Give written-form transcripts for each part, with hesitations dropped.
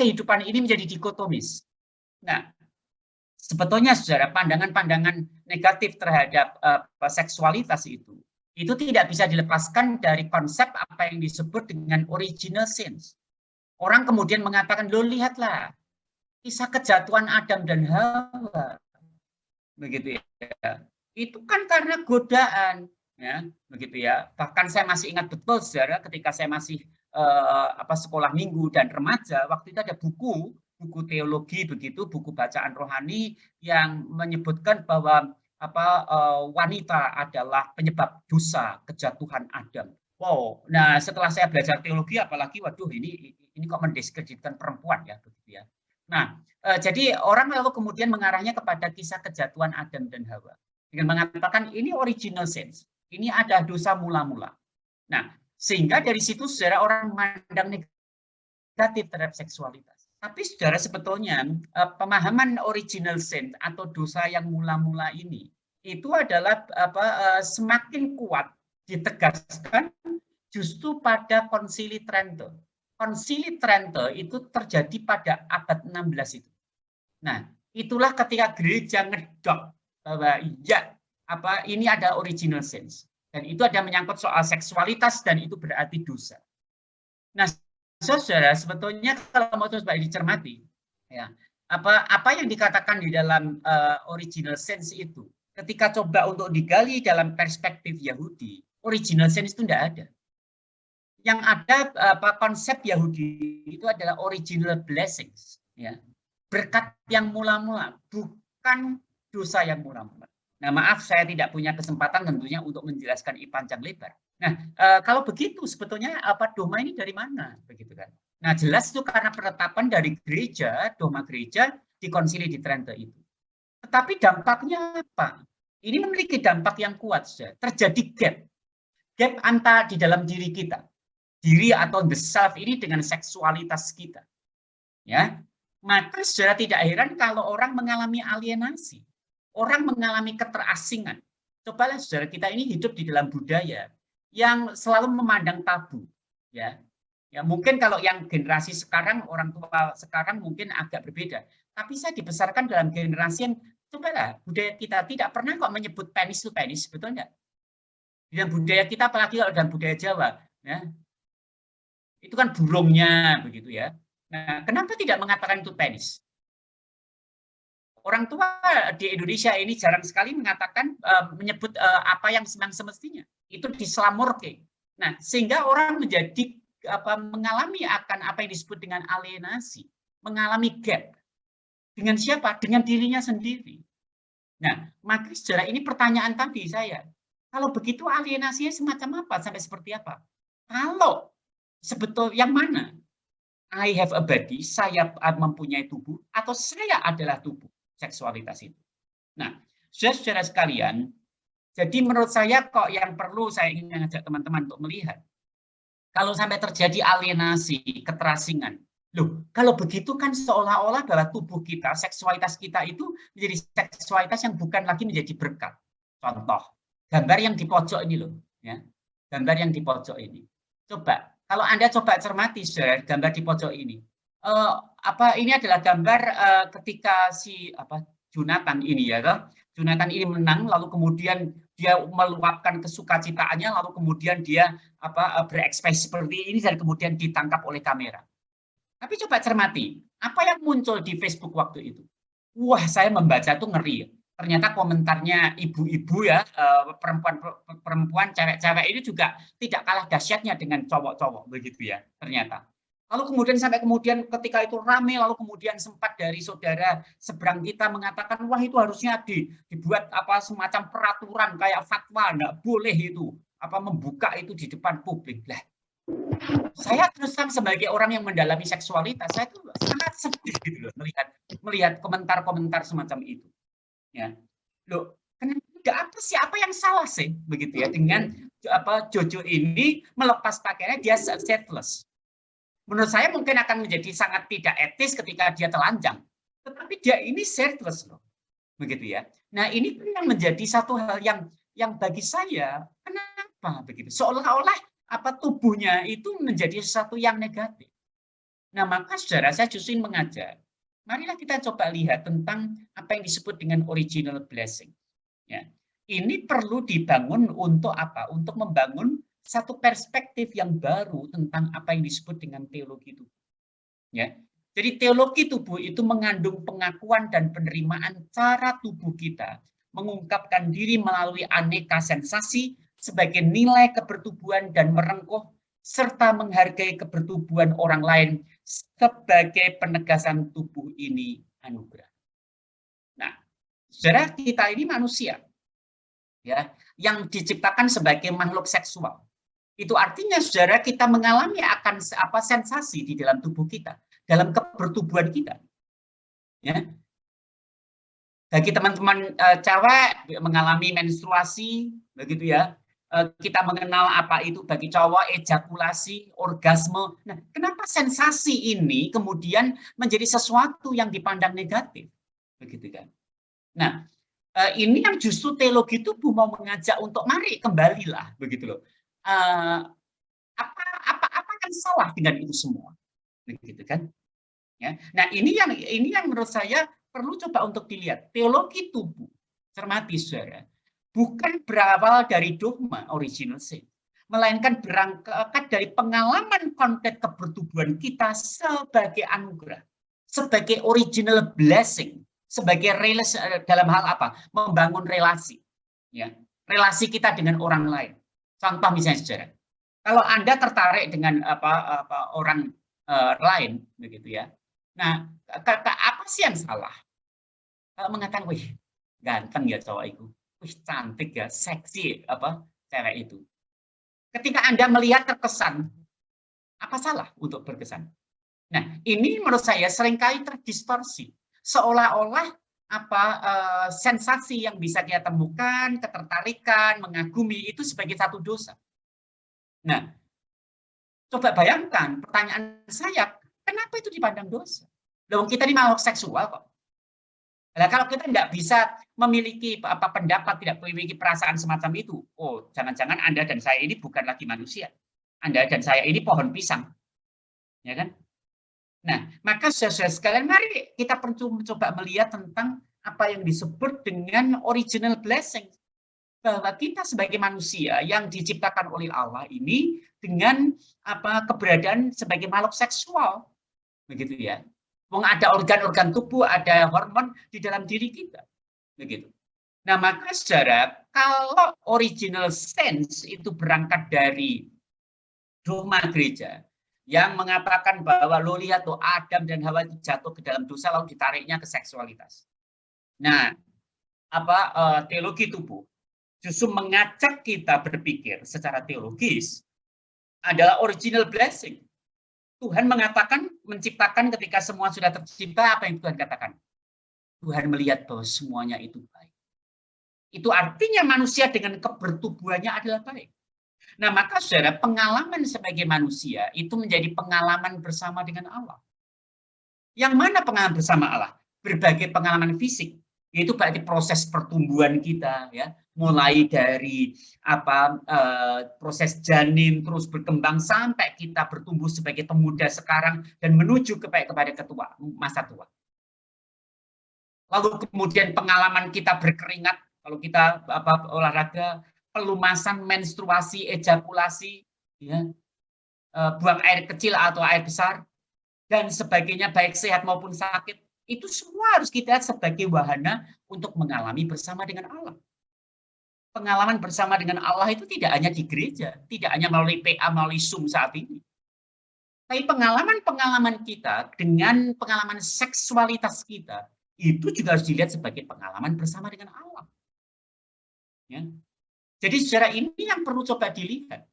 kehidupan ini menjadi dikotomis. Nah, sebetulnya saudara, pandangan-pandangan negatif terhadap seksualitas itu tidak bisa dilepaskan dari konsep apa yang disebut dengan original sins. Orang kemudian mengatakan, lo lihatlah kisah kejatuhan Adam dan Hawa, begitu ya. Itu kan karena godaan, ya, begitu ya. Bahkan saya masih ingat betul, saudara, ketika saya masih sekolah minggu dan remaja, waktu itu ada buku teologi begitu, buku bacaan rohani yang menyebutkan bahwa wanita adalah penyebab dosa kejatuhan Adam. Wow, nah setelah saya belajar teologi, apalagi waduh ini kok mendiskreditkan perempuan ya, begitu ya. Nah, jadi orang lalu kemudian mengarahnya kepada kisah kejatuhan Adam dan Hawa dengan mengatakan ini original sins, ini ada dosa mula-mula. Nah, sehingga dari situ saudara orang memandang negatif terhadap seksualitas. Tapi saudara sebetulnya pemahaman original sin atau dosa yang mula-mula ini itu adalah semakin kuat ditegaskan justru pada Konsili Trento. Konsili Trento itu terjadi pada abad 16 itu. Nah, itulah ketika gereja ngedok bahwa ya ini ada original sins dan itu ada menyangkut soal seksualitas dan itu berarti dosa. Nah, saudara, sebetulnya kalau mau coba dicermati, ya apa yang dikatakan di dalam original sins itu, ketika coba untuk digali dalam perspektif Yahudi, original sins itu tidak ada. Yang ada konsep Yahudi itu adalah original blessings, ya, berkat yang mula-mula, bukan dosa yang mula-mula. Nah, maaf saya tidak punya kesempatan tentunya untuk menjelaskan ini panjang lebar. Nah, kalau begitu sebetulnya dogma ini dari mana, begitu kan? Nah, jelas itu karena penetapan dari gereja, dogma gereja di Konsili di Trento itu. Tetapi dampaknya apa? Ini memiliki dampak yang kuat, saudara. Terjadi gap antara di dalam diri kita, diri atau the self ini dengan seksualitas kita, ya. Maka saudara tidak heran kalau orang mengalami alienasi, orang mengalami keterasingan. Cobalah saudara, kita ini hidup di dalam budaya yang selalu memandang tabu, ya. Ya mungkin kalau yang generasi sekarang, orang tua sekarang mungkin agak berbeda. Tapi saya dibesarkan dalam generasi yang cobalah budaya kita tidak pernah kok menyebut penis itu penis, betul enggak? Di dalam budaya kita, apalagi kalau dalam budaya Jawa, ya, itu kan burungnya begitu ya. Nah, kenapa tidak mengatakan itu penis? Orang tua di Indonesia ini jarang sekali mengatakan menyebut apa yang semestinya. Itu dislamurke. Nah, sehingga orang menjadi mengalami akan apa yang disebut dengan alienasi, mengalami gap. Dengan siapa? Dengan dirinya sendiri. Nah, maka sejarah ini pertanyaan tadi saya. Kalau begitu alienasinya semacam apa? Sampai seperti apa? Kalau sebetulnya yang mana? I have a body, saya mempunyai tubuh, atau saya adalah tubuh. Seksualitas itu. Nah, saudara-saudara sekalian, jadi menurut saya kok yang perlu saya ingin mengajak teman-teman untuk melihat, kalau sampai terjadi alienasi, keterasingan, loh, kalau begitu kan seolah-olah bahwa tubuh kita, seksualitas kita itu menjadi seksualitas yang bukan lagi menjadi berkat. Contoh, gambar yang di pojok ini loh, ya, gambar yang di pojok ini. Coba, kalau Anda coba cermati, saudara, gambar di pojok ini. Ini adalah gambar ketika si Jonathan ini ya, Jonathan ini menang, lalu kemudian dia meluapkan kesukacitaannya, lalu kemudian dia berekspresi seperti ini dan kemudian ditangkap oleh kamera. Tapi coba cermati, apa yang muncul di Facebook waktu itu? Wah, saya membaca tuh ngeri. Ternyata komentarnya ibu-ibu ya, perempuan, cewek-cewek ini juga tidak kalah dahsyatnya dengan cowok-cowok begitu ya, ternyata. Lalu kemudian sampai kemudian ketika itu rame, lalu kemudian sempat dari saudara seberang kita mengatakan, wah itu harusnya dibuat semacam peraturan kayak fatwa, nggak boleh itu membuka itu di depan publik. Lah, saya terus terang sebagai orang yang mendalami seksualitas, saya tuh sangat sedih gitu loh melihat komentar-komentar semacam itu. Ya, loh, kenapa apa yang salah sih begitu ya dengan Jojo ini melepas pakaiannya, dia shirtless. Menurut saya mungkin akan menjadi sangat tidak etis ketika dia telanjang. Tetapi dia ini shirtless loh. Begitu ya. Nah, ini yang menjadi satu hal yang bagi saya, kenapa begitu? Seolah-olah tubuhnya itu menjadi sesuatu yang negatif. Nah, maka saudara, saya justru ingin mengajak, marilah kita coba lihat tentang apa yang disebut dengan original blessing. Ya. Ini perlu dibangun untuk apa? Untuk membangun satu perspektif yang baru tentang apa yang disebut dengan teologi tubuh. Ya. Jadi teologi tubuh itu mengandung pengakuan dan penerimaan cara tubuh kita mengungkapkan diri melalui aneka sensasi sebagai nilai kebertubuhan dan merengkuh serta menghargai kebertubuhan orang lain sebagai penegasan tubuh ini anugerah. Nah, saudara, kita ini manusia, ya, yang diciptakan sebagai makhluk seksual. Itu artinya, saudara, kita mengalami akan apa sensasi di dalam tubuh kita, dalam kebertubuhan kita. Ya. Bagi teman-teman cewek mengalami menstruasi, begitu ya. Kita mengenal apa itu bagi cowok ejakulasi, orgasme. Nah, kenapa sensasi ini kemudian menjadi sesuatu yang dipandang negatif, begitu kan? Nah, ini yang justru teologi tubuh mau mengajak untuk mari kembalilah, begitu loh. Apa yang salah dengan itu semua, begitu kan? Ya. Nah, ini yang menurut saya perlu coba untuk dilihat. Teologi tubuh, cermati saudara, bukan berawal dari dogma original sin, melainkan berangkat dari pengalaman konkret kebertubuhan kita sebagai anugerah, sebagai original blessing, sebagai relasi, dalam hal apa? Membangun relasi, ya, relasi kita dengan orang lain. Contoh misalnya saudara, kalau Anda tertarik dengan orang lain, begitu ya. Nah, apa sih yang salah? Kalau mengatakan, wih, ganteng ya cowok itu, wih, cantik ya, seksi cewek itu. Ketika Anda melihat terkesan, apa salah untuk berkesan? Nah, ini menurut saya seringkali terdistorsi, seolah-olah sensasi yang bisa kita temukan, ketertarikan, mengagumi itu sebagai satu dosa. Nah, coba bayangkan, pertanyaan saya, kenapa itu dipandang dosa? Loh, kita ini makhluk seksual kok. Nah, kalau kita tidak bisa memiliki pendapat, tidak memiliki perasaan semacam itu, oh, jangan-jangan Anda dan saya ini bukan lagi manusia. Anda dan saya ini pohon pisang. Ya kan? Nah, maka saudara sekalian, mari kita coba melihat tentang apa yang disebut dengan original blessing. Bahwa kita sebagai manusia yang diciptakan oleh Allah ini dengan keberadaan sebagai makhluk seksual. Begitu ya. Ada organ-organ tubuh, ada hormon di dalam diri kita. Begitu. Nah, maka saudara, kalau original sense itu berangkat dari dogma gereja yang mengatakan bahwa lo lihat tuh Adam dan Hawa itu jatuh ke dalam dosa lalu ditariknya ke seksualitas. Nah, teologi tubuh justru mengajak kita berpikir secara teologis adalah original blessing. Tuhan mengatakan, menciptakan ketika semua sudah tercipta, apa yang Tuhan katakan? Tuhan melihat bahwa semuanya itu baik. Itu artinya manusia dengan kebertubuhannya adalah baik. Nah, maka saudara, pengalaman sebagai manusia itu menjadi pengalaman bersama dengan Allah. Yang mana pengalaman bersama Allah? Berbagai pengalaman fisik, yaitu berarti proses pertumbuhan kita, ya, mulai dari proses janin terus berkembang sampai kita bertumbuh sebagai pemuda sekarang dan menuju kepada masa tua. Lalu kemudian pengalaman kita berkeringat, kalau kita olahraga, pelumasan, menstruasi, ejakulasi, ya, buang air kecil atau air besar dan sebagainya, baik sehat maupun sakit, itu semua harus kita lihat sebagai wahana untuk mengalami bersama dengan Allah. Pengalaman bersama dengan Allah itu tidak hanya di gereja, tidak hanya melalui PA, melalui Zoom saat ini. Tapi pengalaman-pengalaman kita dengan pengalaman seksualitas kita, itu juga harus dilihat sebagai pengalaman bersama dengan Allah. Ya. Jadi saudara, ini yang perlu coba dilihat.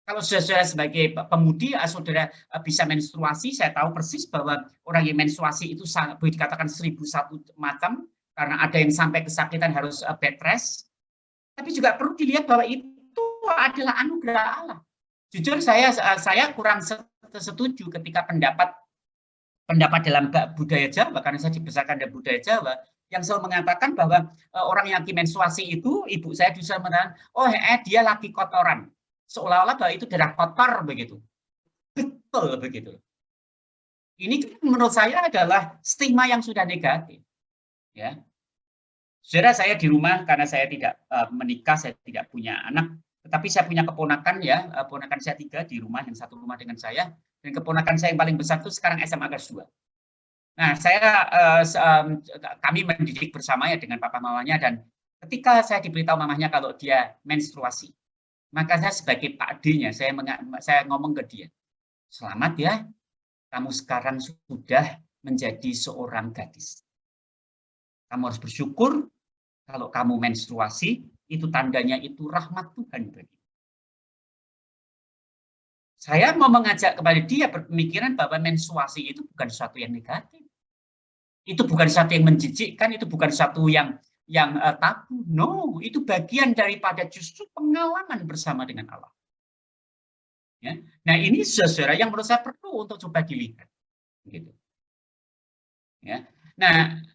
Kalau saudara sebagai pemudi, saudara bisa menstruasi, saya tahu persis bahwa orang yang menstruasi itu boleh dikatakan 1001 macam, karena ada yang sampai kesakitan harus bed rest. Tapi juga perlu dilihat bahwa itu adalah anugerah Allah. Jujur saya kurang setuju ketika pendapat dalam budaya Jawa, karena saya dibesarkan dalam budaya Jawa, yang selalu mengatakan bahwa orang yang lagi menstruasi itu, ibu saya bisa mengatakan, oh dia lagi kotoran. Seolah-olah bahwa itu darah kotor begitu. Betul begitu. Ini kan menurut saya adalah stigma yang sudah negatif. Ya, saudara, saya di rumah karena saya tidak menikah, saya tidak punya anak, tetapi saya punya keponakan ya, keponakan saya 3 di rumah, yang satu rumah dengan saya, dan keponakan saya yang paling besar itu sekarang SMA kelas 2. Nah, kami mendidik bersama ya dengan papa mamanya, dan ketika saya diberitahu mamanya kalau dia menstruasi, maka saya sebagai Pak D-nya, saya ngomong ke dia, "Selamat ya, kamu sekarang sudah menjadi seorang gadis. Kamu harus bersyukur kalau kamu menstruasi, itu tandanya itu rahmat Tuhan bagi." Saya mau mengajak kepada dia berpemikiran bahwa menstruasi itu bukan sesuatu yang negatif. Itu bukan sesuatu yang menjijikkan, itu bukan sesuatu yang tabu. No, itu bagian daripada justru pengalaman bersama dengan Allah. Ya. Nah, ini saudara yang menurut saya perlu untuk coba dilihat. Gitu. Ya. Nah,